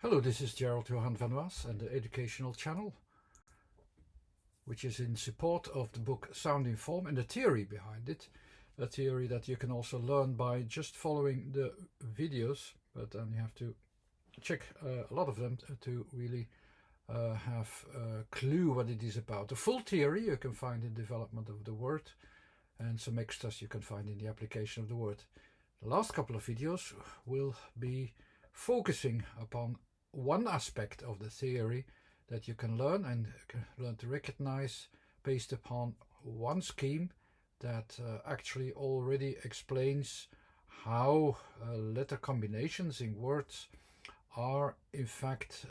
Hello, this is Gerald Johan van Was and the Educational Channel, which is in support of the book Sound in Form and the theory behind it. A theory that you can also learn by just following the videos, but then you have to check a lot of them to really have a clue what it is about. The full theory you can find in development of the word, and some extras you can find in the application of the word. The last couple of videos will be focusing upon one aspect of the theory that you can learn and learn to recognize based upon one scheme that actually already explains how letter combinations in words are in fact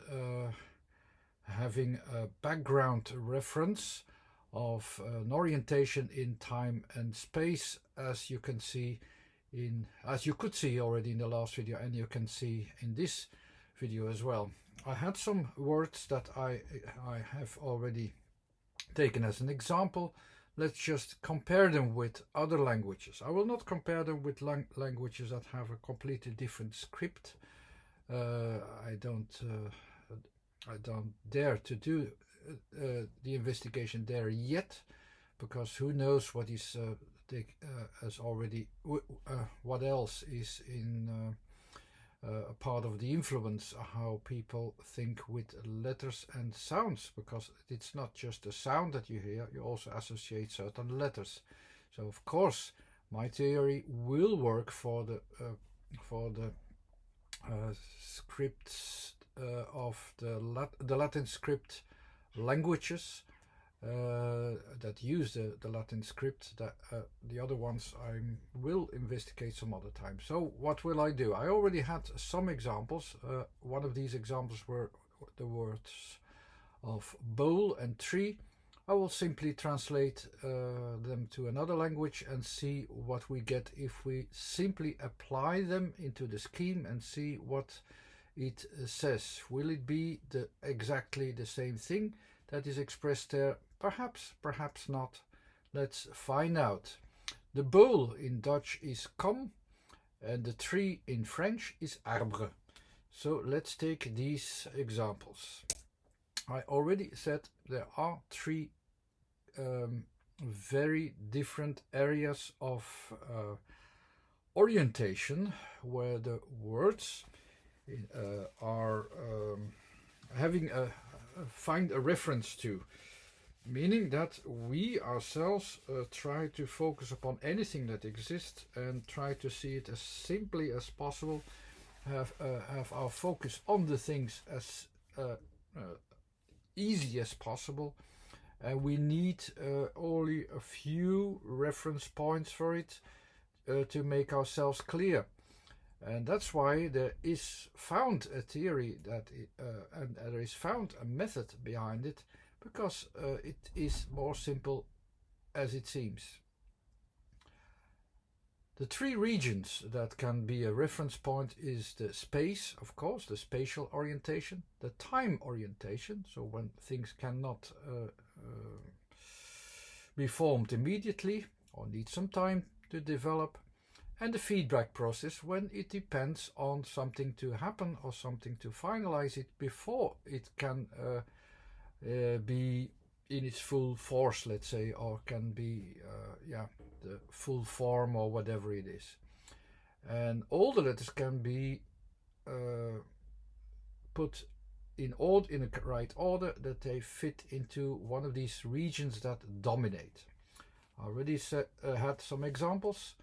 having a background reference of an orientation in time and space, as you can see as you could see already in the last video, and you can see in this video as well. I had some words that I have already taken as an example. Let's just compare them with other languages. I will not compare them with languages that have a completely different script. I don't dare to do the investigation there yet, because who knows what is as already what else is in a part of the influence how people think with letters and sounds, because it's not just a sound that you hear, you also associate certain letters. So of course my theory will work for the scripts of the Latin script languages that use the Latin script. That the other ones I will investigate some other time. So what will I do? I already had some examples. One of these examples were the words of bowl and tree. I will simply translate them to another language and see what we get if we simply apply them into the scheme and see what it says. Will it be exactly the same thing that is expressed there? Perhaps, perhaps not. Let's find out. The bowl in Dutch is kom, and the tree in French is arbre. So let's take these examples. I already said there are three very different areas of orientation where the words are having find a reference to, meaning that we ourselves try to focus upon anything that exists and try to see it as simply as possible, have our focus on the things as easy as possible, and we need only a few reference points for it to make ourselves clear. And that's why there is found a theory and there is found a method behind it, because it is more simple as it seems. The three regions that can be a reference point is the space, of course, the spatial orientation, the time orientation, so when things cannot be formed immediately or need some time to develop, and the feedback process, when it depends on something to happen or something to finalize it before it can be in its full force, let's say, or can be the full form or whatever it is. And all the letters can be put in a right order, that they fit into one of these regions that dominate. I already had some examples.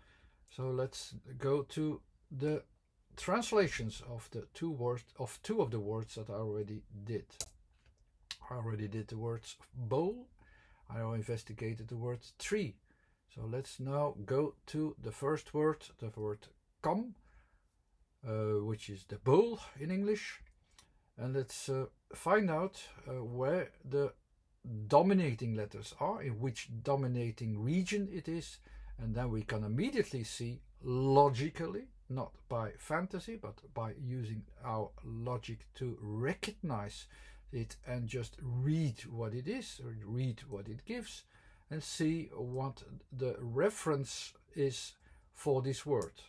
So let's go to the translations of the two of the words that I already did. I already did the words bowl. I investigated the word tree. So let's now go to the first word, the word kom, which is the bowl in English. And let's find out where the dominating letters are, in which dominating region it is. And then we can immediately see logically, not by fantasy, but by using our logic to recognize it and just read what it is, or read what it gives, and see what the reference is for this word.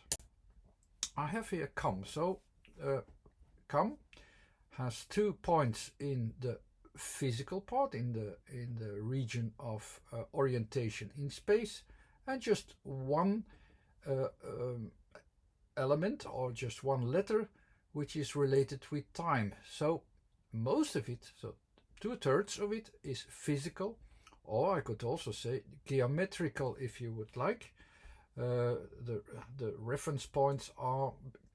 I have here come. So come has 2 points in the physical part, in the region of orientation in space, and just one element or just one letter which is related with time. So most of it, so 2/3 of it, is physical, or I could also say geometrical if you would like. The reference points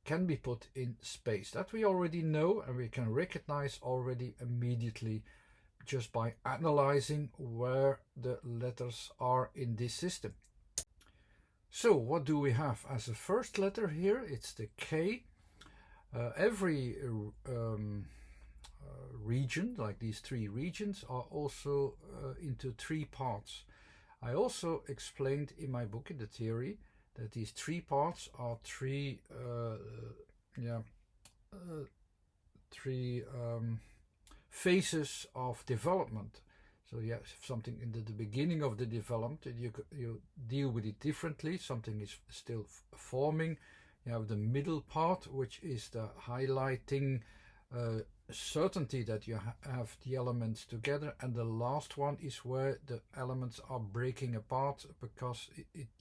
can be put in space. That we already know, and we can recognize already immediately just by analyzing where the letters are in this system. So what do we have as a first letter here? It's the K. Every region, like these 3 regions, are also into 3 parts. I also explained in my book, in the theory, that these 3 parts are three phases of development. So you have something in the beginning of the development, you deal with it differently. Something is still forming. You have the middle part, which is the highlighting certainty that you have the elements together, and the last one is where the elements are breaking apart because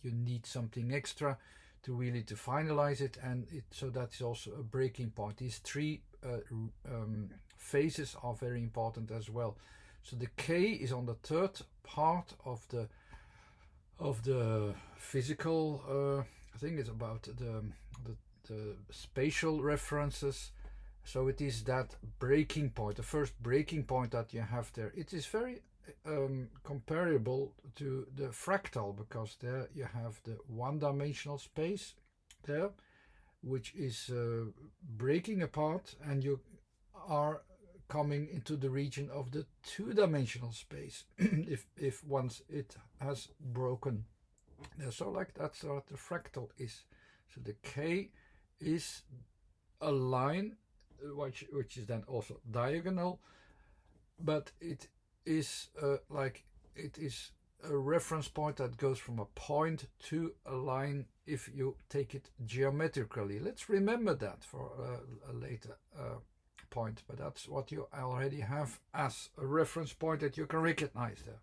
you need something extra to really to finalize it, and so that's also a breaking point. These 3 phases are very important as well. So the K is on the 3rd part of the physical thing. It's about the spatial references. So it is that breaking point, the first breaking point that you have there. It is very comparable to the fractal, because there you have the one-dimensional space there, which is breaking apart, and you are coming into the region of the two-dimensional space if once it has broken. So like that's what the fractal is. So the K is a line which is then also diagonal, but it is it is a reference point that goes from a point to a line if you take it geometrically. Let's remember that for a later point, but that's what you already have as a reference point that you can recognize there.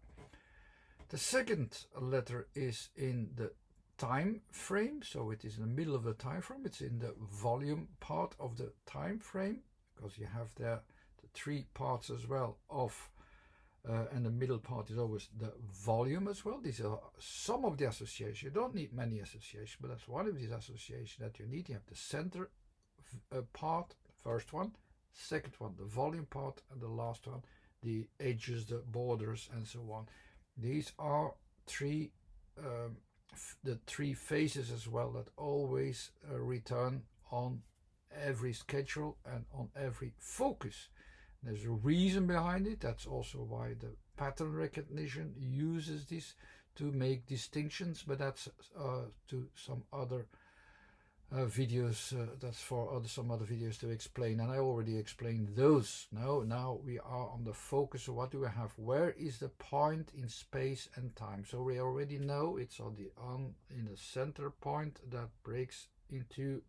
The second letter is in the time frame, so it is in the middle of the time frame. It's in the volume part of the time frame, because you have there the 3 parts as well of and the middle part is always the volume as well. These are some of the associations. You don't need many associations, but that's one of these associations that you need. You have the center part, first one, second one, the volume part, and the last one, the edges, the borders, and so on. These are the 3 phases as well that always return on every schedule and on every focus. There's a reason behind it. That's also why the pattern recognition uses this to make distinctions, but that's to some other videos. That's for some other videos to explain, and I already explained those. Now we are on the focus. So what do we have? Where is the point in space and time? So we already know it's in the center point that breaks into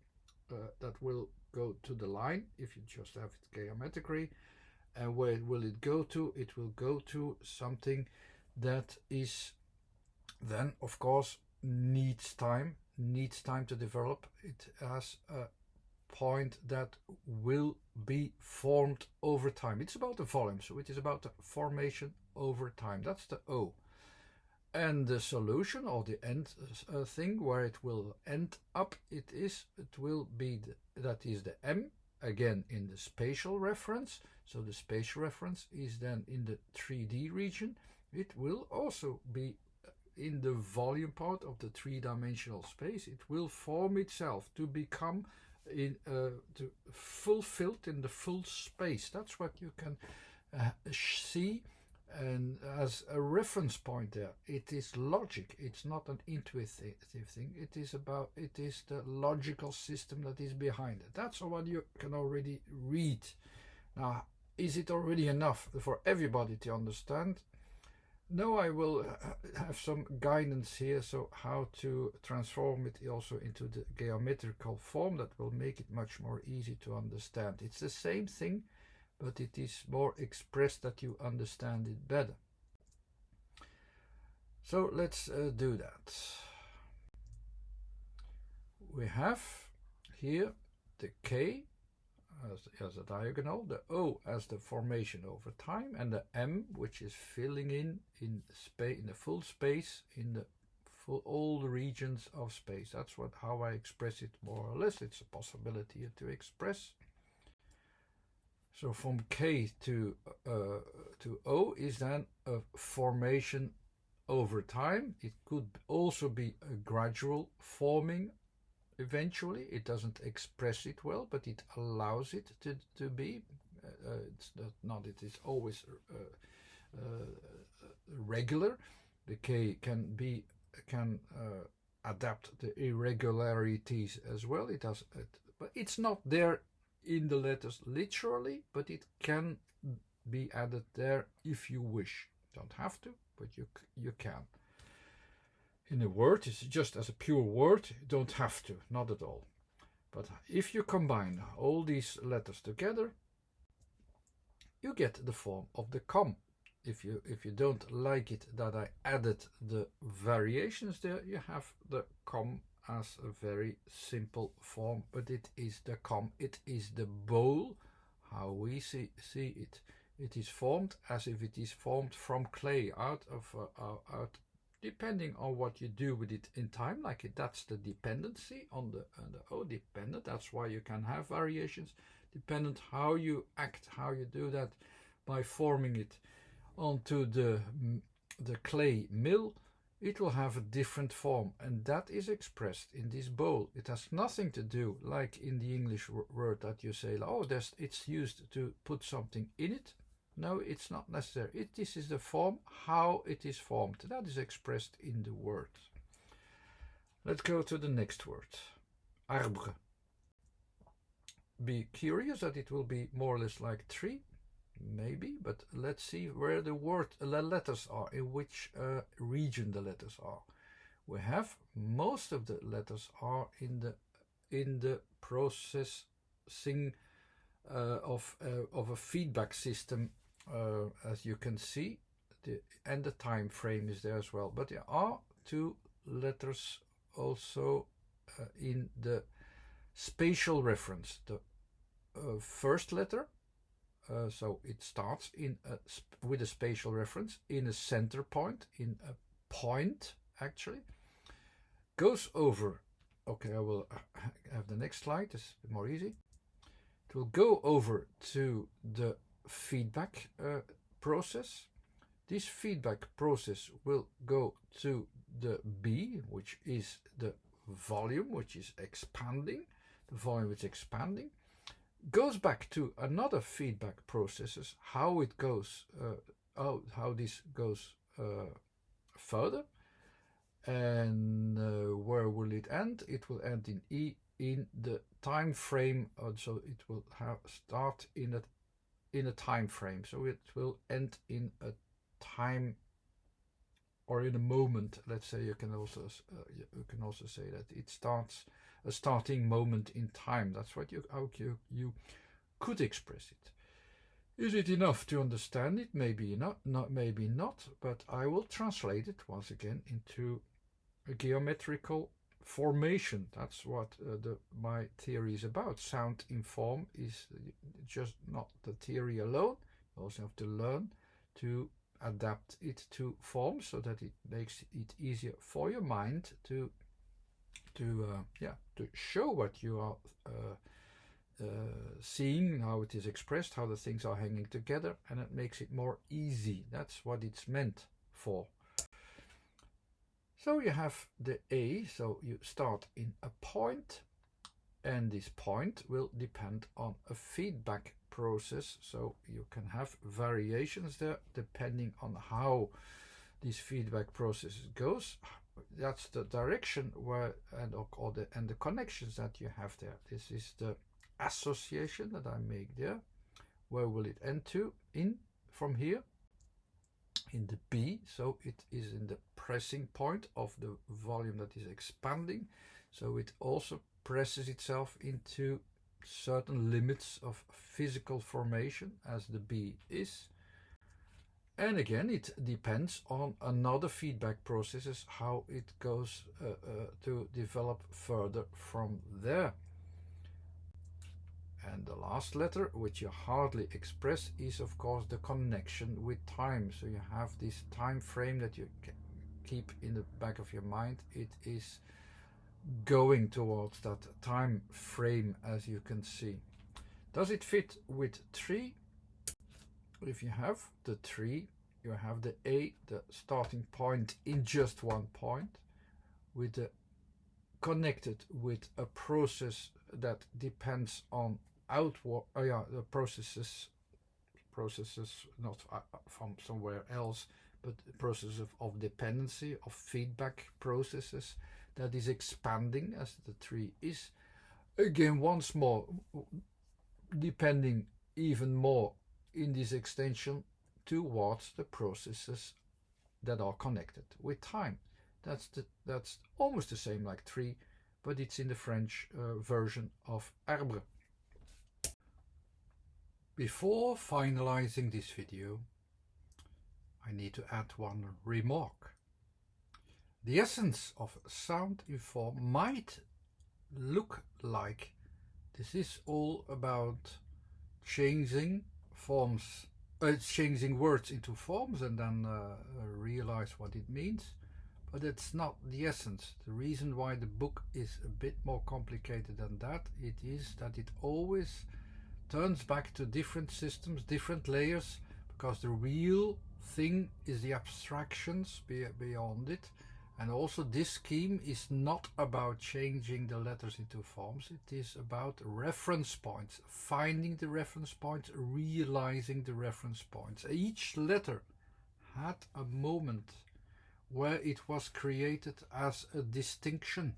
that will go to the line if you just have it geometrically. And where will it go to? It will go to something that is then, of course, needs time to develop. It has a point that will be formed over time. It's about the volume, so it is about the formation over time. That's the O. And the solution, or the end thing where it will end up, that is the M, again in the spatial reference. So the spatial reference is then in the 3D region. It will also be in the volume part of the 3-dimensional space. It will form itself to become fulfilled in the full space. That's what you can see, and as a reference point there. It is logic. It's not an intuitive thing. It is the logical system that is behind it. That's what you can already read. Now, is it already enough for everybody to understand? No, I will have some guidance here, so how to transform it also into the geometrical form that will make it much more easy to understand. It's the same thing but it is more expressed that you understand it better. So let's do that. We have here the K as a diagonal, the O as the formation over time, and the M, which is filling in space, in the full space, in the all the regions of space. That's how I express it more or less. It's a possibility to express. So from K to O is then a formation over time. It could also be a gradual forming. Eventually, it doesn't express it well, but it allows it to be. It's not. It is always regular. The K can adapt the irregularities as well. It does, but it's not there in the letters literally, but it can be added there if you wish. Don't have to, but you can. In a word, it's just as a pure word, you don't have to, not at all. But if you combine all these letters together, you get the form of the com. If you don't like it that I added the variations there, you have the com as a very simple form, but it is the com, it is the bowl, how we see it. It is formed as if it is formed from clay, out, depending on what you do with it in time, like it. That's the dependency on the O, dependent. That's why you can have variations, dependent how you act, how you do that by forming it onto the clay mill. It will have a different form, and that is expressed in this bowl. It has nothing to do, like in the English word that you say, oh, it's used to put something in it. No, it's not necessary. This is the form, how it is formed. That is expressed in the word. Let's go to the next word. Arbre. Be curious that it will be more or less like tree. Maybe, but let's see where the letters are, in which region the letters are. We have most of the letters are in the processing of a feedback system, as you can see, and the time frame is there as well. But there are two letters also in the spatial reference. The first letter. So it starts with a spatial reference in a center point, in a point actually, goes over. Okay, I will have the next slide. This is more easy. It will go over to the feedback process. This feedback process will go to the B, which is the volume, which is expanding. The volume which is expanding. Goes back to another feedback processes, how it goes, how this goes further, and where will it end? It will end in E, in the time frame. So it will start in a time frame. So it will end in a time or in a moment. Let's say you can also say that it starts. A starting moment in time. That's what how you could express it. Is it enough to understand it? Maybe not, maybe not, but I will translate it once again into a geometrical formation. That's what my theory is about. Sound in form is just not the theory alone. You also have to learn to adapt it to form so that it makes it easier for your mind to show what you are seeing, how it is expressed, how the things are hanging together, and it makes it more easy. That's what it's meant for. So you have the A, so you start in a point, and this point will depend on a feedback process, so you can have variations there depending on how this feedback process goes. That's the direction where and the connections that you have there. This is the association that I make there. Where will it end to? In from here in the B, so it is in the pressing point of the volume that is expanding, so it also presses itself into certain limits of physical formation as the B is. And again, it depends on another feedback processes, how it goes to develop further from there. And the last letter, which you hardly express, is of course the connection with time. So you have this time frame that you keep in the back of your mind. It is going towards that time frame, as you can see. Does it fit with 3? If you have the 3, you have the A, the starting point in just one point, with the connected with a process that depends on outward, the processes not from somewhere else, but the process of dependency, of feedback processes that is expanding as the 3 is. Again, once more, depending even more in this extension towards the processes that are connected with time. That's almost the same like 3, but it's in the French version of arbre. Before finalizing this video, I need to add one remark. The essence of sound in form might look like this is all about changing forms, changing words into forms and then realize what it means. But it's not the essence. The reason why the book is a bit more complicated than that, it is that it always turns back to different systems, different layers, because the real thing is the abstractions beyond it. And also this scheme is not about changing the letters into forms, it is about reference points, finding the reference points, realizing the reference points. Each letter had a moment where it was created as a distinction.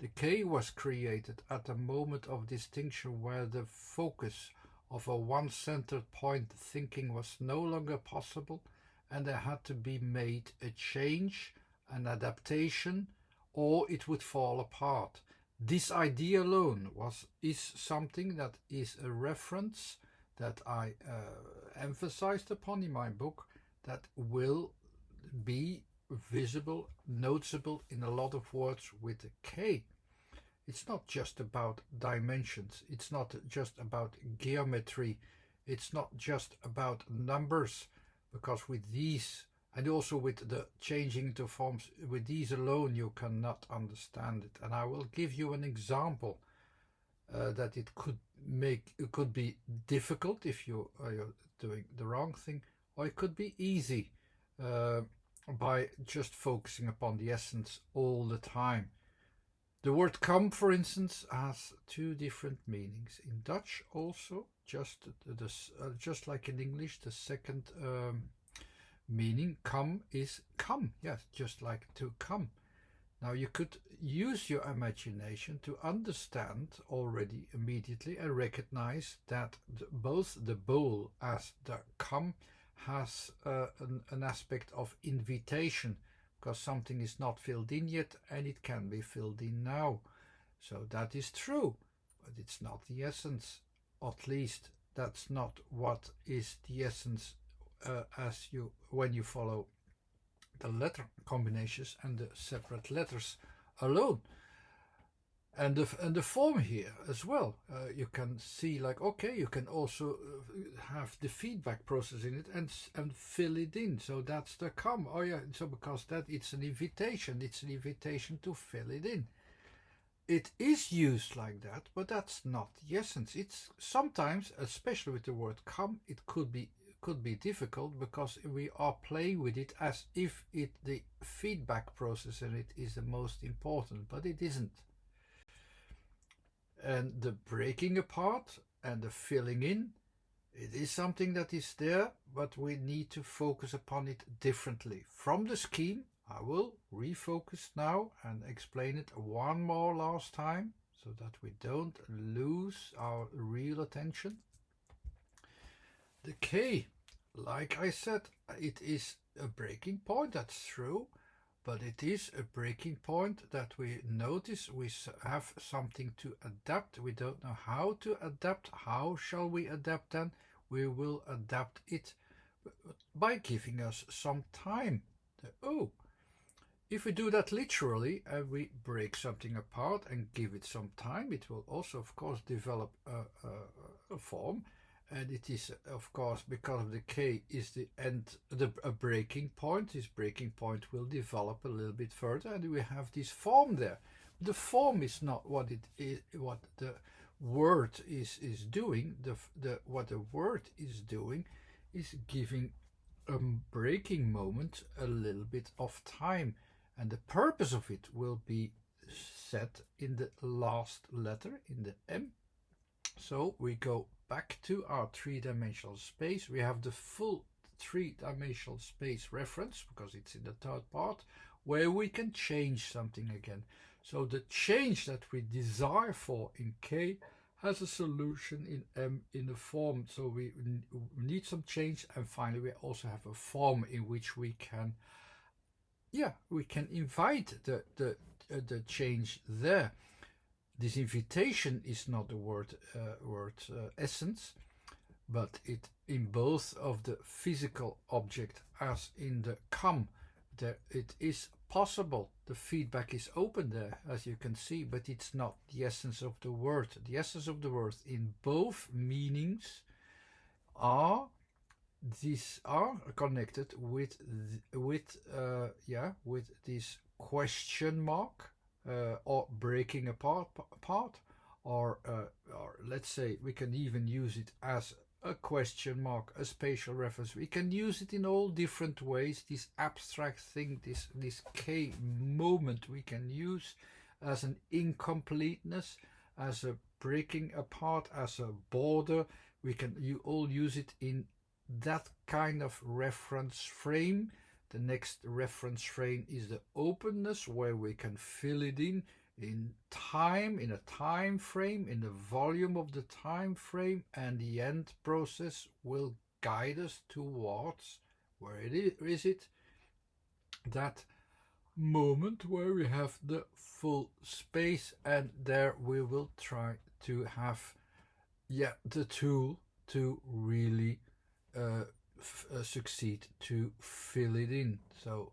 The K was created at a moment of distinction where the focus of a one-centered point thinking was no longer possible, and there had to be made a change, an adaptation, or it would fall apart. This idea alone is something that is a reference that I emphasized upon in my book, that will be visible, noticeable in a lot of words with a K. It's not just about dimensions, it's not just about geometry, it's not just about numbers, because with these, and also with the changing into forms, with these alone you cannot understand it. And I will give you an example that it could be difficult if you're doing the wrong thing, or it could be easy by just focusing upon the essence all the time. The word come, for instance, has 2 different meanings. In Dutch also, just like in English, the second meaning, come, is come. Yes, just like to come. Now you could use your imagination to understand already immediately and recognize that both the bowl as the come has an aspect of invitation, because something is not filled in yet and it can be filled in now. So that is true, but it's not the essence. At least that's not what is the essence when you follow the letter combinations and the separate letters alone. And the form here as well, you can see, like, okay, you can also have the feedback process in it and fill it in. So that's the come. Oh yeah, so because that it's an invitation to fill it in. It is used like that, but that's not the essence. It's sometimes, especially with the word come, it could be difficult because we are playing with it as if the feedback process in it is the most important, but it isn't. And the breaking apart and the filling in, it is something that is there, but we need to focus upon it differently. From the scheme, I will refocus now and explain it one more last time so that we don't lose our real attention. The K, like I said, it is a breaking point, that's true, but it is a breaking point that we notice we have something to adapt. We don't know how to adapt. How shall we adapt then? We will adapt it by giving us some time. If we do that literally and we break something apart and give it some time, it will also, of course, develop a form. And it is, of course, because of the K is the end, a breaking point. This breaking point will develop a little bit further, and we have this form there. The form is not what it is, what the word is doing. What the word is doing is giving a breaking moment a little bit of time, and the purpose of it will be set in the last letter, in the M. So we go back to our three-dimensional space. We have the full three-dimensional space reference because it's in the third part, where we can change something again. So the change that we desire for in K has a solution in M in the form. So we need some change, and finally we also have a form in which we can invite the change there. This invitation is not the word essence, but it in both of the physical object as in the come, there it is possible. The feedback is open there, as you can see, but it's not the essence of the word. The essence of the word in both meanings are connected with this question mark. Or breaking apart, or let's say we can even use it as a question mark, a spatial reference. We can use it in all different ways. This abstract thing, this K moment, we can use as an incompleteness, as a breaking apart, as a border. You all use it in that kind of reference frame. The next reference frame is the openness, where we can fill it in time, in a time frame, in the volume of the time frame, and the end process will guide us towards where is it? That moment where we have the full space, and there we will try to have the tool to really succeed to fill it in. So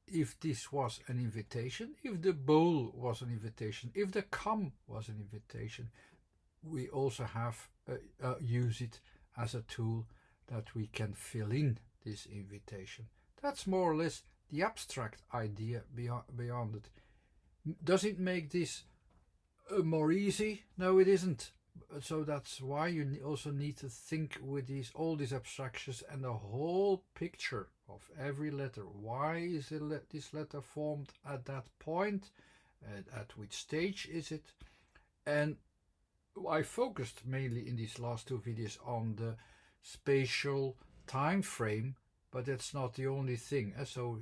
if this was an invitation, if the bowl was an invitation, if the come was an invitation, we also have use it as a tool that we can fill in this invitation. That's more or less the abstract idea beyond it. Does it make this more easy? No, it isn't. So that's why you also need to think with all these abstractions and the whole picture of every letter. Why is this letter formed at that point? At which stage is it? And I focused mainly in these last two videos on the spatial time frame, but that's not the only thing. So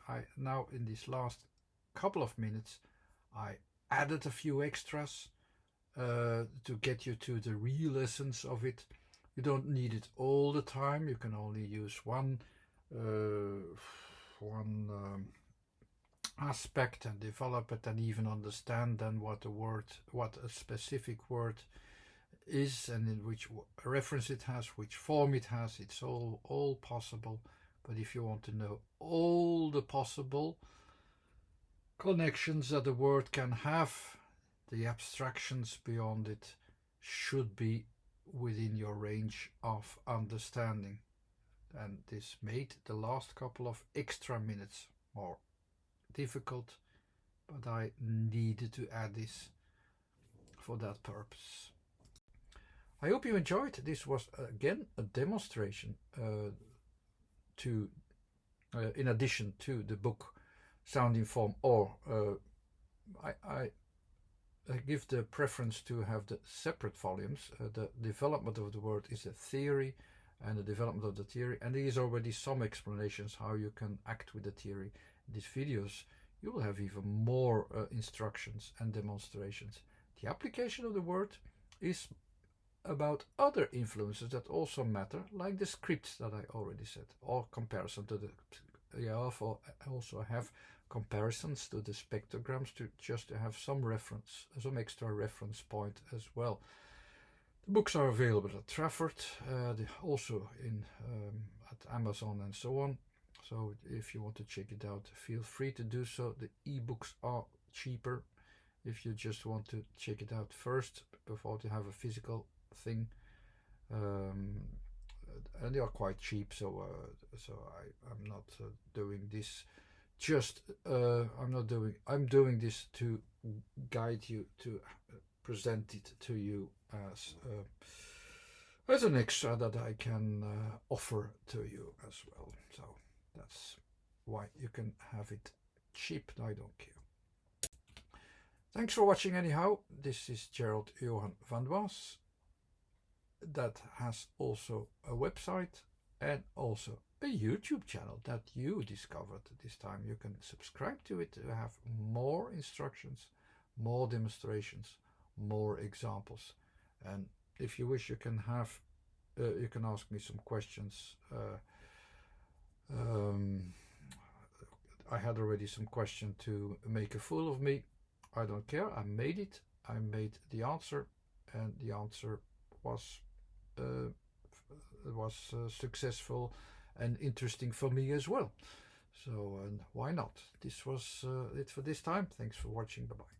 I now in this last couple of minutes I added a few extras to get you to the real essence of it. You don't need it all the time. You can only use one aspect and develop it, and even understand then what a specific word is, and in which reference it has, which form it has. It's all possible. But if you want to know all the possible connections that the word can have, the abstractions beyond it should be within your range of understanding. And this made the last couple of extra minutes more difficult, but I needed to add this for that purpose. I hope you enjoyed. This was again a demonstration in addition to the book Sounding Form, or I give the preference to have the separate volumes. The development of the word is a theory, and the development of the theory, and there is already some explanations how you can act with the theory. In these videos you will have even more instructions and demonstrations. The application of the word is about other influences that also matter, like the scripts that I already said, or comparison to the also have comparisons to the spectrograms just to have some reference, some extra reference point as well. The books are available at Trafford, also at Amazon and so on. So if you want to check it out, feel free to do so. The ebooks are cheaper if you just want to check it out first before you have a physical thing. And they are quite cheap, so I'm not doing this. I'm doing this to guide you, to present it to you as an extra that I can offer to you as well. So that's why you can have it cheap. I don't care. Thanks for watching anyhow. This is Gerald Johan van Was. That has also a website and also a YouTube channel that you discovered this time. You can subscribe to it to have more instructions, more demonstrations, more examples. And if you wish, you can ask me some questions. I had already some question to make a fool of me. I don't care. I made it. I made the answer, and the answer was successful and interesting for me as well. So, and why not? This was it for this time. Thanks for watching. Bye bye.